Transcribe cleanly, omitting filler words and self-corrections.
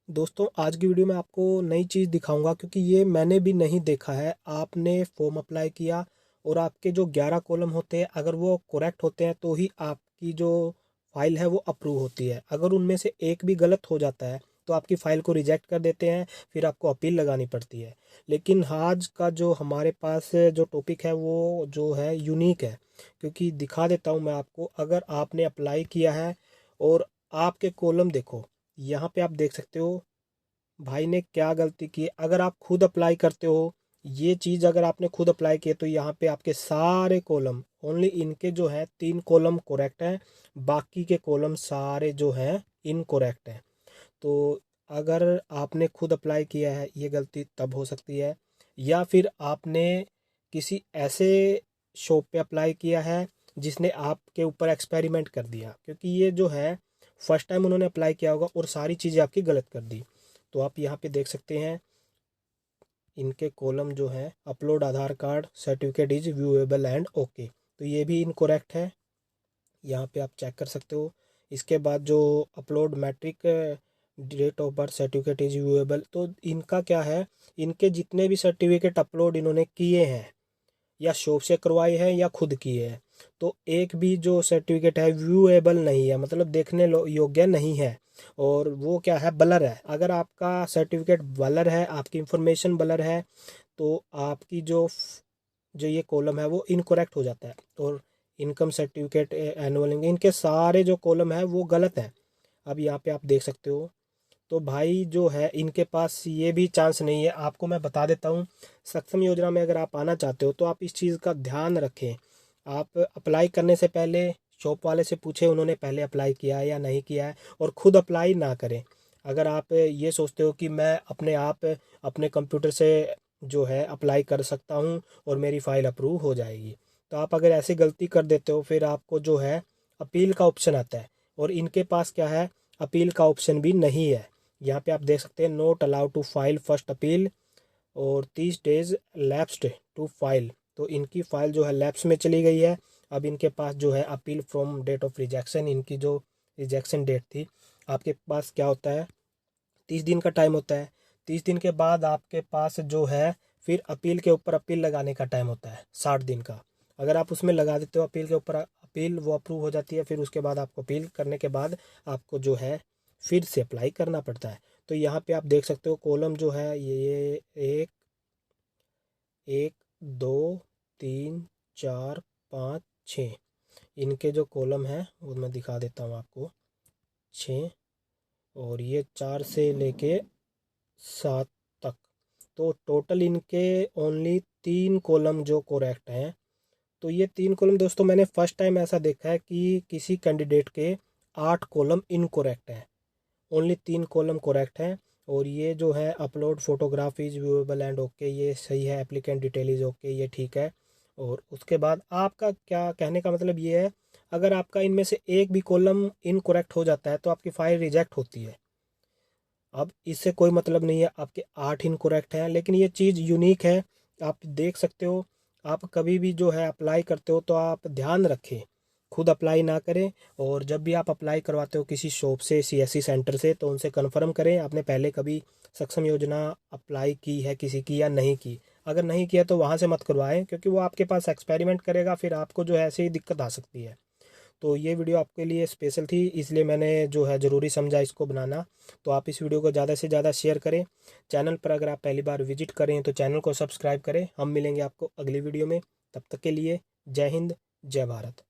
दोस्तों आज की वीडियो में आपको नई चीज़ दिखाऊंगा क्योंकि ये मैंने भी नहीं देखा है। आपने फॉर्म अप्लाई किया और आपके जो 11 कॉलम होते हैं अगर वो करेक्ट होते हैं तो ही आपकी जो फाइल है वो अप्रूव होती है। अगर उनमें से एक भी गलत हो जाता है तो आपकी फ़ाइल को रिजेक्ट कर देते हैं, फिर आपको अपील लगानी पड़ती है। लेकिन आज का जो हमारे पास जो टॉपिक है वो जो है यूनिक है, क्योंकि दिखा देता हूँ मैं आपको। अगर आपने अप्लाई किया है और आपके कॉलम देखो, यहाँ पे आप देख सकते हो भाई ने क्या गलती की है। अगर आप खुद अप्लाई करते हो ये चीज़, अगर आपने खुद अप्लाई किए तो यहाँ पे आपके सारे कॉलम, ओनली इनके जो है 3 कॉलम करेक्ट हैं, बाकी के कॉलम सारे जो हैं इनकरेक्ट हैं। तो अगर आपने खुद अप्लाई किया है ये गलती तब हो सकती है, या फिर आपने किसी ऐसे शॉप पे अप्लाई किया है जिसने आपके ऊपर एक्सपेरिमेंट कर दिया, क्योंकि ये जो है फर्स्ट टाइम उन्होंने अप्लाई किया होगा और सारी चीज़ें आपकी गलत कर दी। तो आप यहाँ पे देख सकते हैं इनके कॉलम जो है upload Aadhaar card certificate is viewable and okay, तो ये भी इनकरेक्ट है, यहाँ पे आप चेक कर सकते हो। इसके बाद जो upload matric date of birth certificate is viewable, तो इनका क्या है, इनके जितने भी सर्टिफिकेट अपलोड इन्होंने किए हैं या शॉप से करवाए हैं या खुद किए हैं, तो एक भी जो सर्टिफिकेट है व्यूएबल नहीं है, मतलब देखने योग्य नहीं है। और वो क्या है, ब्लर है। अगर आपका सर्टिफिकेट ब्लर है, आपकी इंफॉर्मेशन ब्लर है, तो आपकी जो ये कॉलम है वो इनकरेक्ट हो जाता है। और इनकम सर्टिफिकेट, एनुअल इनकम, इनके सारे जो कॉलम है वो गलत है। अब यहाँ पे आप देख सकते हो। तो भाई जो है इनके पास ये भी चांस नहीं है। आपको मैं बता देता हूँ, सक्षम योजना में अगर आप आना चाहते हो तो आप इस चीज़ का ध्यान रखें। आप अप्लाई करने से पहले शॉप वाले से पूछें उन्होंने पहले अप्लाई किया है या नहीं किया है, और ख़ुद अप्लाई ना करें। अगर आप ये सोचते हो कि मैं अपने आप अपने कंप्यूटर से जो है अप्लाई कर सकता हूँ और मेरी फ़ाइल अप्रूव हो जाएगी, तो आप अगर ऐसी गलती कर देते हो फिर आपको जो है अपील का ऑप्शन आता है, और इनके पास क्या है, अपील का ऑप्शन भी नहीं है। यहाँ पे आप देख सकते हैं not allowed to file first appeal, और 30 डेज लैप्स्ड टू फाइल, तो इनकी फ़ाइल जो है लैप्स में चली गई है। अब इनके पास जो है appeal from date of rejection, इनकी जो रिजेक्शन डेट थी, आपके पास क्या होता है 30 दिन का टाइम होता है। 30 दिन के बाद आपके पास जो है फिर अपील के ऊपर अपील लगाने का टाइम होता है 60 दिन का। अगर आप उसमें लगा देते हो अपील के ऊपर अपील, वो अप्रूव हो जाती है। फिर उसके बाद आपको अपील करने के बाद आपको जो है फिर से अप्लाई करना पड़ता है। तो यहाँ पे आप देख सकते हो कॉलम जो है ये एक एक दो तीन चार पाँच छः, इनके जो कॉलम है वो मैं दिखा देता हूँ आपको, 6, और ये 4 से लेके 7 तक। तो टोटल इनके ओनली 3 कॉलम जो करेक्ट हैं। तो ये 3 कॉलम दोस्तों मैंने फर्स्ट टाइम ऐसा देखा है कि किसी कैंडिडेट के 8 कॉलम इनकरेक्ट हैं, ओनली 3 कॉलम करेक्ट हैं। और ये जो है upload photograph is viewable and okay, ये सही है। एप्लीकेंट डिटेल इज ओके, ये ठीक है। और उसके बाद आपका क्या कहने का मतलब ये है, अगर आपका इनमें से एक भी कॉलम इनकरेक्ट हो जाता है तो आपकी फ़ाइल रिजेक्ट होती है। अब इससे कोई मतलब नहीं है आपके 8 इनकरेक्ट हैं, लेकिन ये चीज़ यूनिक है। आप देख सकते हो, आप कभी भी जो है अप्लाई करते हो तो आप ध्यान रखें, खुद अप्लाई ना करें। और जब भी आप अप्लाई करवाते हो किसी शॉप से, सीएससी सेंटर से, तो उनसे कन्फर्म करें आपने पहले कभी सक्षम योजना अप्लाई की है किसी की या नहीं की। अगर नहीं किया तो वहाँ से मत करवाएं, क्योंकि वो आपके पास एक्सपेरिमेंट करेगा, फिर आपको जो है ऐसे ही दिक्कत आ सकती है। तो ये वीडियो आपके लिए स्पेशल थी, इसलिए मैंने जो है ज़रूरी समझा इसको बनाना। तो आप इस वीडियो को ज़्यादा से ज़्यादा शेयर करें। चैनल पर अगर आप पहली बार विजिट करें तो चैनल को सब्सक्राइब करें। हम मिलेंगे आपको अगली वीडियो में, तब तक के लिए जय हिंद, जय भारत।